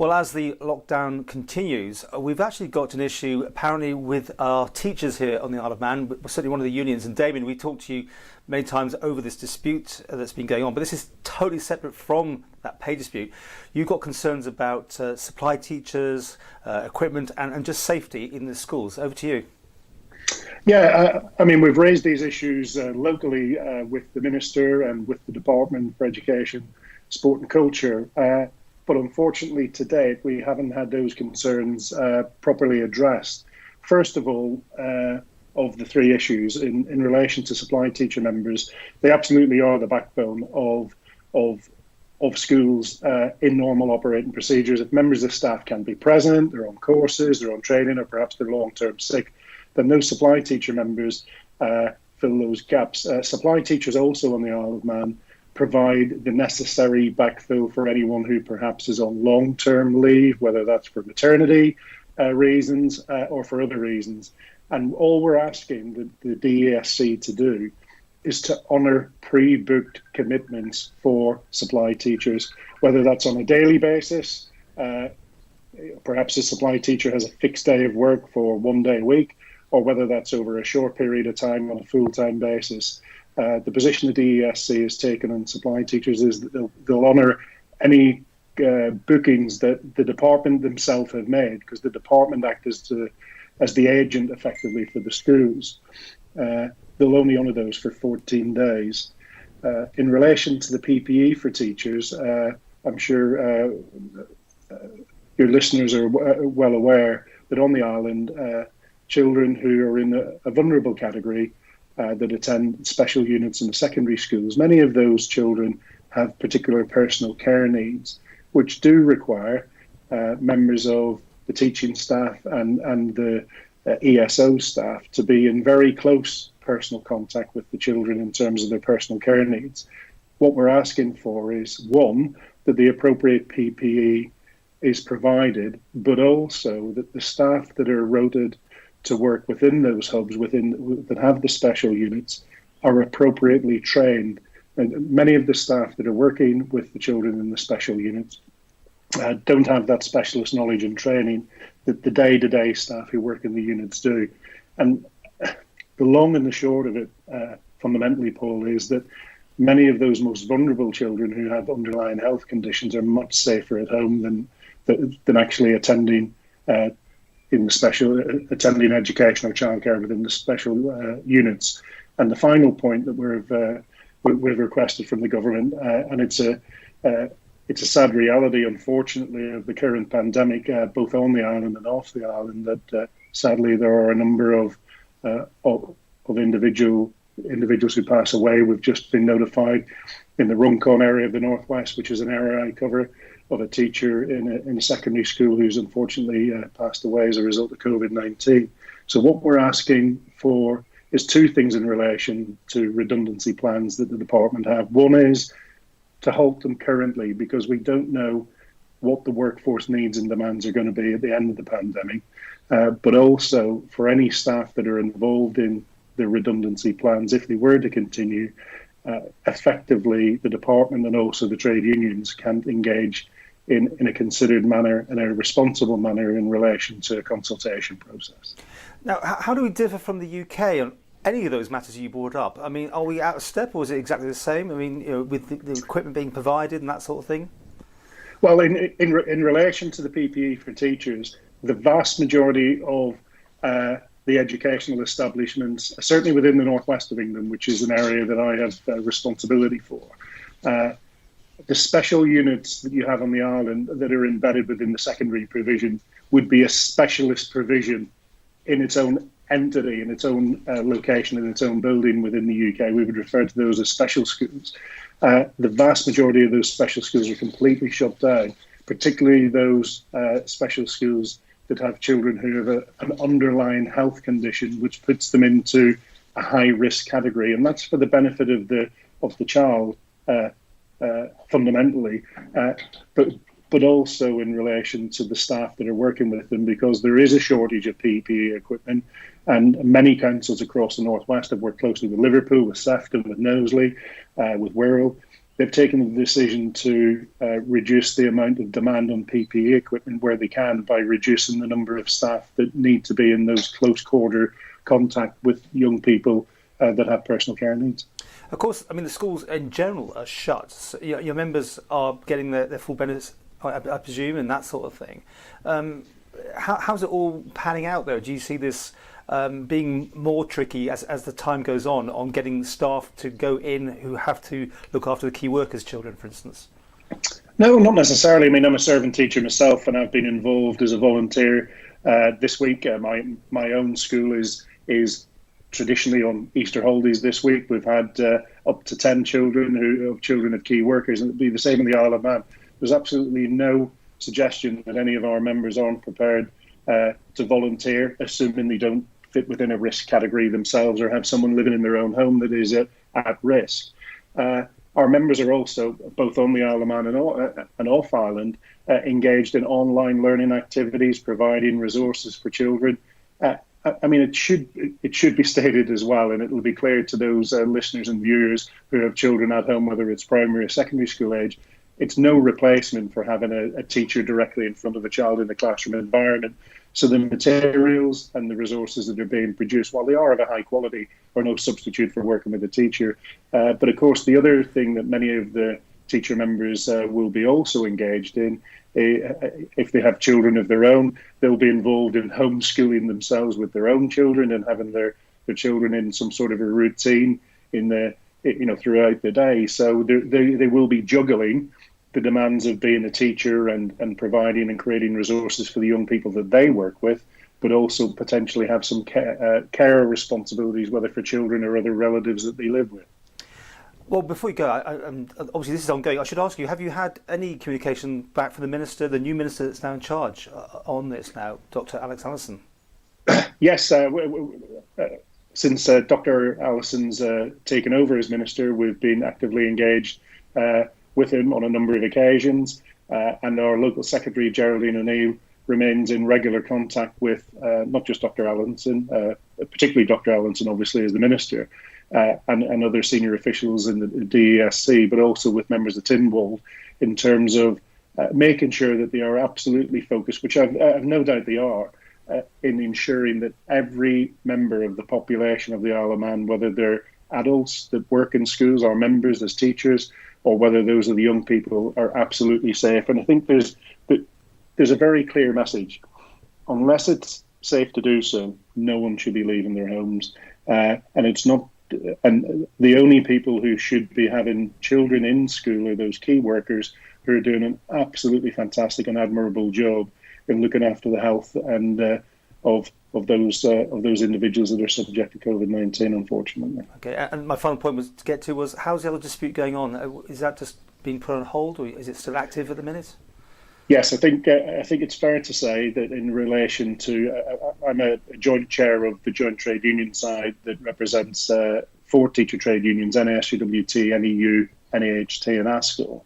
Well, as the lockdown continues, we've actually got an issue apparently with our teachers here on the Isle of Man. We're certainly one of the unions. And Damien, we talked to you many times over this dispute that's been going on, but this is totally separate from that pay dispute. You've got concerns about supply teachers, equipment and just safety in the schools. Over to you. Yeah, I mean, we've raised these issues locally with the Minister and with the Department for Education, Sport and Culture. But unfortunately, to date, we haven't had those concerns properly addressed. First of all, of the three issues in relation to supply teacher members, they absolutely are the backbone of schools in normal operating procedures. If members of staff can be present, they're on courses, they're on training, or perhaps they're long-term sick, then those supply teacher members fill those gaps. Supply teachers also on the Isle of Man provide the necessary backfill for anyone who perhaps is on long-term leave, whether that's for maternity reasons or for other reasons. And all we're asking the DESC to do is to honour pre-booked commitments for supply teachers, whether that's on a daily basis, perhaps a supply teacher has a fixed day of work for 1 day a week, or whether that's over a short period of time on a full-time basis. The position the DESC has taken on supply teachers is that they'll honour any bookings that the department themselves have made, because the department acts as the agent effectively for the schools. They'll only honour those for 14 days. In relation to the PPE for teachers, I'm sure your listeners are well aware that on the island, children who are in a vulnerable category that attend special units in the secondary schools, many of those children have particular personal care needs, which do require members of the teaching staff and the ESO staff to be in very close personal contact with the children in terms of their personal care needs. What we're asking for is, one, that the appropriate PPE is provided, but also that the staff that are rotated to work within those hubs that have the special units are appropriately trained. And many of the staff that are working with the children in the special units don't have that specialist knowledge and training that the day-to-day staff who work in the units do. And the long and the short of it, fundamentally, Paul, is that many of those most vulnerable children who have underlying health conditions are much safer at home than actually attending attending education or childcare within the special units. And the final point that we've requested from the government, and it's a sad reality, unfortunately, of the current pandemic, both on the island and off the island, that sadly there are a number of individuals who pass away. We've just been notified in the Runcorn area of the Northwest, which is an area I cover, of a teacher in a secondary school who's unfortunately passed away as a result of COVID-19. So what we're asking for is two things in relation to redundancy plans that the department have. One is to halt them currently, because we don't know what the workforce needs and demands are going to be at the end of the pandemic, but also for any staff that are involved in the redundancy plans, if they were to continue, effectively the department and also the trade unions can engage in a considered manner and a responsible manner in relation to a consultation process. Now, how do we differ from the UK on any of those matters you brought up? I mean, are we out of step, or is it exactly the same? I mean, with the equipment being provided and that sort of thing? Well, in relation to the PPE for teachers, the vast majority of the educational establishments, certainly within the northwest of England, which is an area that I have responsibility for, the special units that you have on the island that are embedded within the secondary provision would be a specialist provision in its own entity, in its own location, in its own building within the UK. We would refer to those as special schools. The vast majority of those special schools are completely shut down, particularly those special schools that have children who have an underlying health condition which puts them into a high-risk category, and that's for the benefit of the child fundamentally, but also in relation to the staff that are working with them, because there is a shortage of PPE equipment, and many councils across the northwest have worked closely with Liverpool, with Sefton, with Knowsley, with Wirral, they've taken the decision to reduce the amount of demand on PPE equipment where they can by reducing the number of staff that need to be in those close quarter contact with young people that have personal care needs. Of course, I mean, the schools in general are shut. So your members are getting their full benefits, I presume, and that sort of thing. How's it all panning out, though? Do you see this being more tricky as the time goes on getting staff to go in who have to look after the key workers' children, for instance? No, not necessarily. I mean, I'm a servant teacher myself, and I've been involved as a volunteer this week. My own school is traditionally on Easter holidays this week. We've had up to 10 children of key workers, and it'll be the same in the Isle of Man. There's absolutely no suggestion that any of our members aren't prepared to volunteer, assuming they don't fit within a risk category themselves or have someone living in their own home that is at risk. Our members are also, both on the Isle of Man and off Island, engaged in online learning activities, providing resources for children. I mean, it should be stated as well, and it'll be clear to those listeners and viewers who have children at home, whether it's primary or secondary school age, it's no replacement for having a teacher directly in front of a child in the classroom environment. So the materials and the resources that are being produced, while they are of a high quality, are no substitute for working with a teacher. But of course, the other thing that many of the teacher members will be also engaged in, if they have children of their own, they'll be involved in homeschooling themselves with their own children and having their children in some sort of a routine throughout the day. So they will be juggling the demands of being a teacher and providing and creating resources for the young people that they work with, but also potentially have some care responsibilities, whether for children or other relatives that they live with. Well, before you go, obviously this is ongoing. I should ask you, have you had any communication back from the minister, the new minister that's now in charge on this now, Dr. Alex Allison? Yes, since Dr. Allison's taken over as minister, we've been actively engaged with him on a number of occasions, and our local secretary, Geraldine O'Neill, remains in regular contact with not just Dr. Allison, particularly Dr. Allison, obviously, as the minister, and other senior officials in the DESC, but also with members of Tynwald in terms of making sure that they are absolutely focused, which I've no doubt they are, in ensuring that every member of the population of the Isle of Man, whether they're adults that work in schools, our members as teachers, or whether those are the young people, are absolutely safe. And I think there's a very clear message. Unless it's safe to do so, no one should be leaving their homes. And it's not. And the only people who should be having children in school are those key workers who are doing an absolutely fantastic and admirable job in looking after the health and of those individuals that are subject to COVID-19, unfortunately. Okay, and my final point was how's the other dispute going on? Is that just being put on hold, or is it still active at the minute? Yes, I think it's fair to say that in relation to, I'm a joint chair of the joint trade union side that represents 4 teacher trade unions: NASUWT, NEU, NAHT, and ASCO.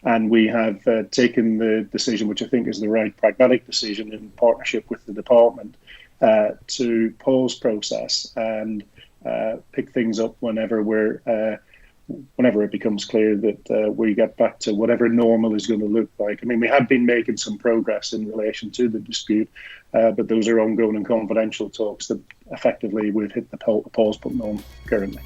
And we have taken the decision, which I think is the right pragmatic decision in partnership with the department, to pause process and pick things up whenever it becomes clear that we get back to whatever normal is going to look like. I mean, we have been making some progress in relation to the dispute, but those are ongoing and confidential talks that effectively we've hit the pause button on currently.